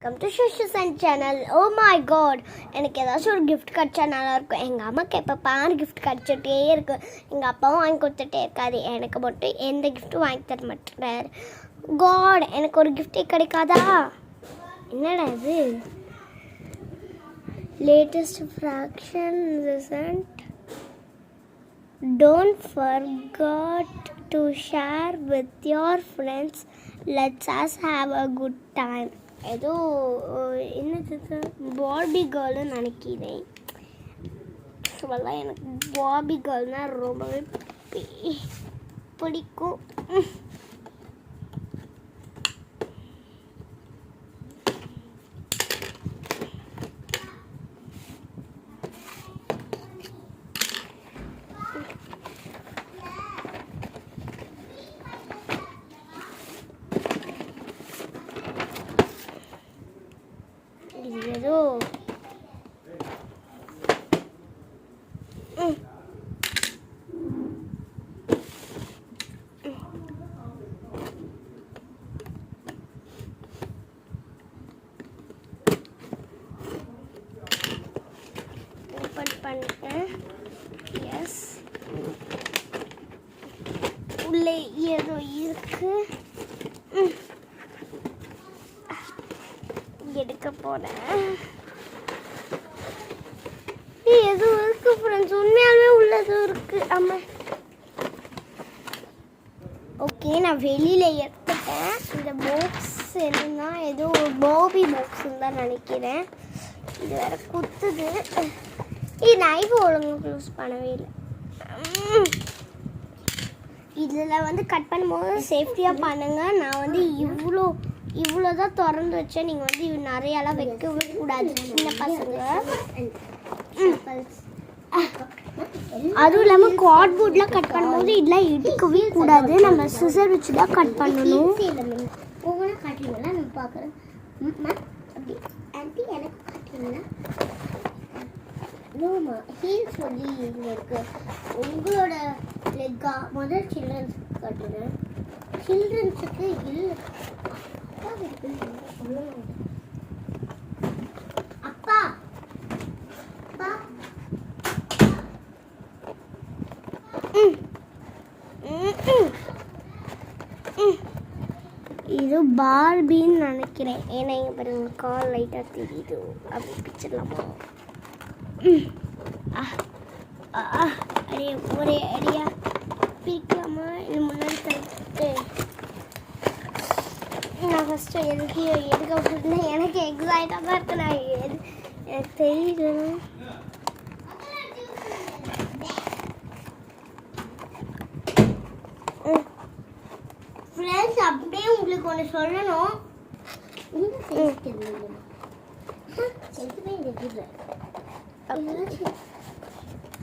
Come to ஷுஷன் channel. Oh my god, எனக்கு ஏதாச்சும் ஒரு கிஃப்ட் கிடச்சா நல்லாயிருக்கும். எங்கள் அம்மாவுக்கு எப்போ பாரு கிஃப்ட் கிடச்சிட்டே இருக்கு. எங்கள் அப்பாவும் வாங்கி கொடுத்துட்டே இருக்காது. எனக்கு மட்டும் எந்த கிஃப்ட்டும் வாங்கி தர மாட்டேறாரு. காட், எனக்கு ஒரு கிஃப்டே கிடைக்காதா? என்னடா இது? Latest fraction result. Don't forget to share with your friends. Let's us have a good time. ஏதோ என்னது பார்பி கேர்ள்னு நினைக்கிறேன். சொல்லலாம், எனக்கு பார்பி கேர்ள்னால் ரொம்பவே பிடிக்கும். ஏதோ ஓப்பன் பண்ணிட்டேன். எஸ், உள்ளே ஏதோ இருக்கு. எடுக்க போறேன். ஏதோ இருக்கு ஃப்ரெண்ட்ஸ், உண்மையாலுமே உள்ளது இருக்கு. ஆமா, ஓகே, நான் வெளியில எடுத்துட்டேன். இந்த பாக்ஸ் என்னன்னா ஏதோ பாபி பாக்ஸ் தான் நினைக்கிறேன். இது வேற குத்துது. இது நைஃப் ஒழுங்கு க்ளோஸ் பண்ணவே இல்லை. இதில் வந்து கட் பண்ணும்போது சேஃப்டியாக பண்ணுங்க. நான் வந்து இவ்வளோதான் திறந்து வச்சேன். நீங்கள் வந்து நிறையாலாம் வைக்கவே கூடாது, சின்ன பசங்க. அதுவும் இல்லாமல் கார்ட்போர்ட்லாம் கட் பண்ணும்போது இதெல்லாம் எடுக்கவே கூடாது. நம்ம சிசர் வச்சு தான் கட் பண்ணணும். ஒவ்வொன்றும் காட்டுறீங்களா? நம்ம பார்க்குறேன். அப்படி ஆண்டி எனக்கு காட்டுறீங்களா? நோமா ஹீல்ஸ் சொல்லி இருக்கு. உங்களோட லெக்கா முதல் சில்ட்ரன்ஸுக்கு காட்டுறேன். சில்ட்ரன்ஸுக்கு இல்லை. அப்பா இது பார்பின்னு நினைக்கிறேன். ஏன்னா இங்கே பாருங்க, கால் லைட்டாக தெரியுது. அப்படி பிடிச்சிடலாமா? அடியே ஒரே அடியா பிரிக்கலாமா? இது முன்னாடி தடுத்து நான் ஃபஸ்ட்டு எடுக்க போட்டேன். எனக்கு எக்ஸைட்டாக தான் இருக்கு. நான் எனக்கு தெரியுது. ஃப்ரெண்ட்ஸ், அப்படியே உங்களுக்கு ஒன்று சொல்லணும்.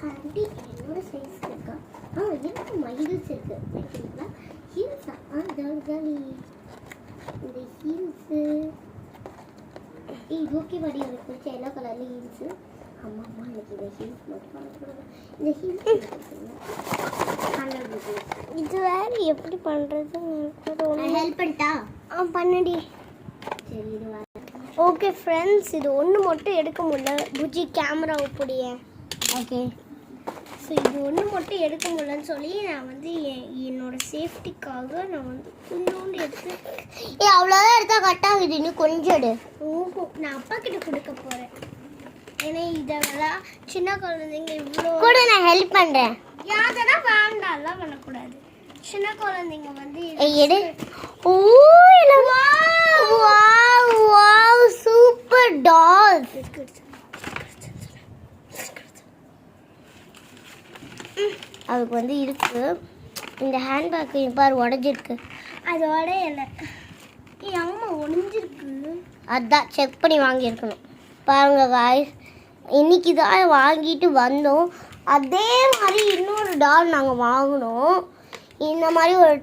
ஆண்டி என்னோட சைஸ் இருக்கா? எனக்கு மகிழ்ச்சி இருக்கு. ஓகேங்களா? ஹீல்ஸா? இந்த ஹீல்ஸு ஓகே படி. எனக்கு பிடிச்ச எல்லா கலர்ல ஹீல்ஸு. அம்மா எனக்கு இந்த ஹீல்ஸ் மட்டும் இந்த ஹீல்ஸ் இது வேறு எப்படி பண்ணுறது? ஹெல்ப் பண்ணிட்டா? பண்ணடி. சரி, இது வேறு. ஓகே ஃப்ரெண்ட்ஸ், இது ஒன்று மட்டும் எடுக்க முடியல. புஜி கேமரா அப்படிய. ஓகே, ஸோ இது ஒன்று மட்டும் எடுக்க முடியலன்னு சொல்லி நான் வந்து என்னோட சேஃப்டிக்காக நான் வந்து கொஞ்சோண்டு எடுத்து அவ்வளோதான் எடுத்தால் கட்டாகுது. இன்னும் கொஞ்சம் எடு. ஓஹோ, நான் அப்பா கிட்ட கொடுக்க போகிறேன். ஏன்னா இதெல்லாம் சின்ன குழந்தைங்க இவ்வளோ கூட நான் ஹெல்ப் பண்ணுறேன். யாரெல்லாம் வேண்டாம்லாம் பண்ணக்கூடாது. சின்ன குழந்தைங்க வந்து எடு. ஓ, வாவ் வாவ், சூப்பர் டால். அதுக்கு வந்து இருக்கு. இந்த ஹேண்ட்பேக் பாரு உடஞ்சிருக்கு. அதோட இல்லை, என் அம்மா உடஞ்சிருக்கு. அதான் செக் பண்ணி வாங்கியிருக்கணும். பாருங்க காய்ஸ், இன்னைக்கு தான் வாங்கிட்டு வந்தோம். அதே மாதிரி இன்னொரு டால் நாங்கள் வாங்கினோம். இந்த மாதிரி ஒரு